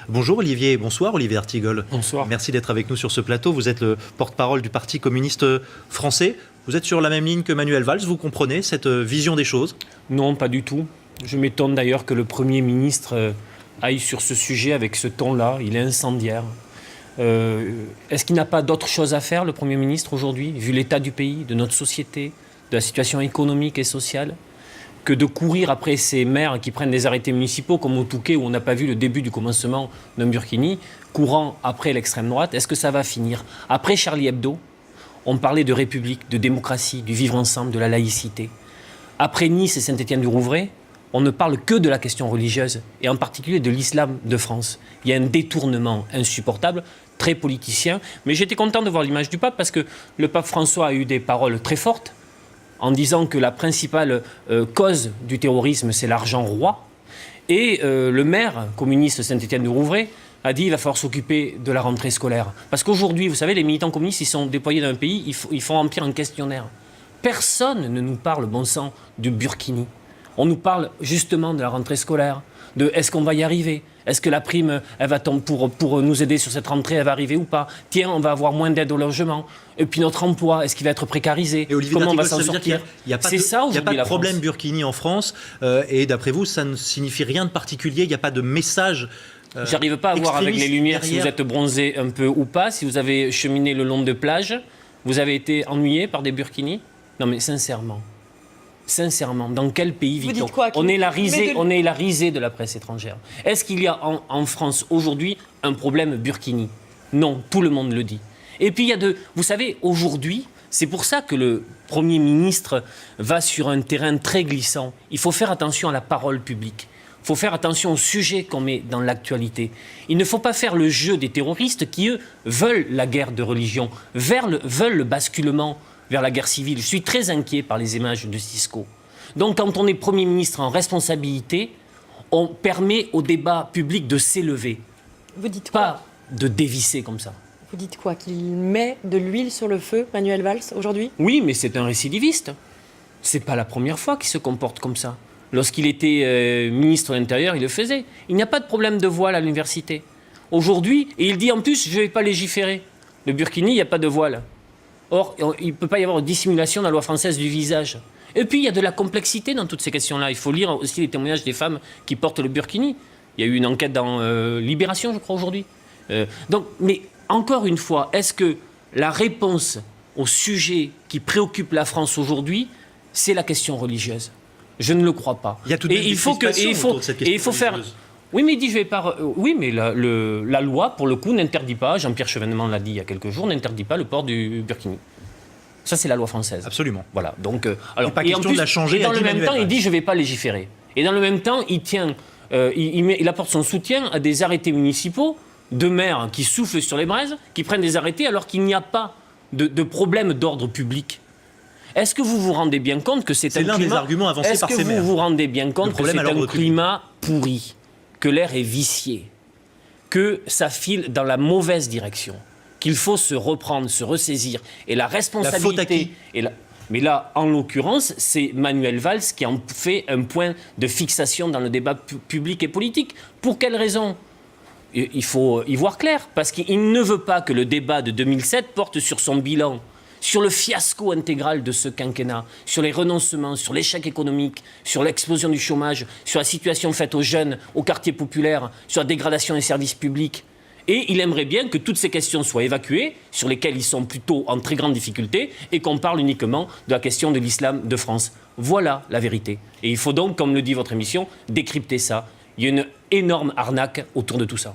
Bonjour Olivier, bonsoir Olivier Artigol. Bonsoir. Merci d'être avec nous sur ce plateau. Vous êtes le porte-parole du Parti communiste français. Vous êtes sur la même ligne que Manuel Valls, vous comprenez cette vision des choses? Non, pas du tout. Je m'étonne d'ailleurs que le Premier ministre aille sur ce sujet avec ce ton-là. Il est incendiaire. Est-ce qu'il n'a pas d'autre chose à faire, le Premier ministre, aujourd'hui, vu l'état du pays, de notre société, de la situation économique et sociale, que de courir après ces maires qui prennent des arrêtés municipaux, comme au Touquet, où on n'a pas vu le début du commencement d'un Burkini, courant après l'extrême droite? Est-ce que ça va finir? Après Charlie Hebdo, on parlait de république, de démocratie, du vivre ensemble, de la laïcité. Après Nice et Saint-Étienne-du-Rouvray, on ne parle que de la question religieuse, et en particulier de l'islam de France. Il y a un détournement insupportable, très politicien. Mais j'étais content de voir l'image du pape, parce que le pape François a eu des paroles très fortes, en disant que la principale cause du terrorisme, c'est l'argent roi. Et le maire communiste Saint-Étienne-du-Rouvray a dit qu'il va falloir s'occuper de la rentrée scolaire. Parce qu'aujourd'hui, vous savez, les militants communistes, ils sont déployés dans un pays, ils font remplir un questionnaire. Personne ne nous parle, bon sang, du Burkini. On nous parle justement de la rentrée scolaire, de est-ce qu'on va y arriver? Est-ce que la prime, elle va tomber pour nous aider sur cette rentrée, elle va arriver ou pas? Tiens, on va avoir moins d'aide au logement. Et puis notre emploi, est-ce qu'il va être précarisé? Et Olivier Comment on va D'Artigol, s'en sortir? Il n'y a pas de problème Burkini en France. Et d'après vous, ça ne signifie rien de particulier. Il n'y a pas de message. J'arrive pas à voir avec les lumières derrière. Si vous êtes bronzé un peu ou pas, si vous avez cheminé le long de plages, vous avez été ennuyé par des Burkinis? Non mais sincèrement. Sincèrement, dans quel pays vit-on? On est la risée de la presse étrangère. Est-ce qu'il y a en France aujourd'hui un problème Burkini? Non, tout le monde le dit. Et puis il y a vous savez, aujourd'hui, c'est pour ça que le Premier ministre va sur un terrain très glissant. Il faut faire attention à la parole publique. Il faut faire attention au sujet qu'on met dans l'actualité. Il ne faut pas faire le jeu des terroristes qui, eux, veulent la guerre de religion, veulent le basculement vers la guerre civile. Je suis très inquiet par les images de Cisco. Donc, quand on est Premier ministre en responsabilité, on permet au débat public de s'élever. Vous dites quoi? Pas de dévisser comme ça. Vous dites quoi? Qu'il met de l'huile sur le feu, Manuel Valls, aujourd'hui? Oui, mais c'est un récidiviste. C'est pas la première fois qu'il se comporte comme ça. Lorsqu'il était ministre de l'Intérieur, il le faisait. Il n'y a pas de problème de voile à l'université. Aujourd'hui, et il dit en plus, je ne vais pas légiférer. Le Burkini, il n'y a pas de voile. Or, il ne peut pas y avoir de dissimulation dans la loi française du visage. Et puis, il y a de la complexité dans toutes ces questions-là. Il faut lire aussi les témoignages des femmes qui portent le burkini. Il y a eu une enquête dans Libération, je crois, aujourd'hui. Mais encore une fois, est-ce que la réponse au sujet qui préoccupe la France aujourd'hui, c'est la question religieuse? Je ne le crois pas. Il y a tout de même des crispations autour de cette question religieuse. Oui, mais il dit, je vais pas. Oui, mais la loi, pour le coup, n'interdit pas, Jean-Pierre Chevènement l'a dit il y a quelques jours, n'interdit pas le port du burkini. Ça, c'est la loi française. Absolument. Voilà. Donc, alors, pas question de la changer. Et dans le même temps, il dit, je ne vais pas légiférer. Et dans le même temps, il apporte son soutien à des arrêtés municipaux de maires qui soufflent sur les braises, qui prennent des arrêtés alors qu'il n'y a pas de problème d'ordre public. Est-ce que vous vous rendez bien compte que c'est un climat... C'est l'un des arguments avancés par ces maires. Est-ce que vous vous rendez bien compte que c'est un climat pourri, que l'air est vicié, que ça file dans la mauvaise direction, qu'il faut se reprendre, se ressaisir, et la responsabilité... Mais là, en l'occurrence, c'est Manuel Valls qui en fait un point de fixation dans le débat public et politique. Pour quelle raison? Il faut y voir clair, parce qu'il ne veut pas que le débat de 2007 porte sur son bilan, sur le fiasco intégral de ce quinquennat, sur les renoncements, sur l'échec économique, sur l'explosion du chômage, sur la situation faite aux jeunes, aux quartiers populaires, sur la dégradation des services publics. Et il aimerait bien que toutes ces questions soient évacuées, sur lesquelles ils sont plutôt en très grande difficulté, et qu'on parle uniquement de la question de l'islam de France. Voilà la vérité. Et il faut donc, comme le dit votre émission, décrypter ça. Il y a une énorme arnaque autour de tout ça.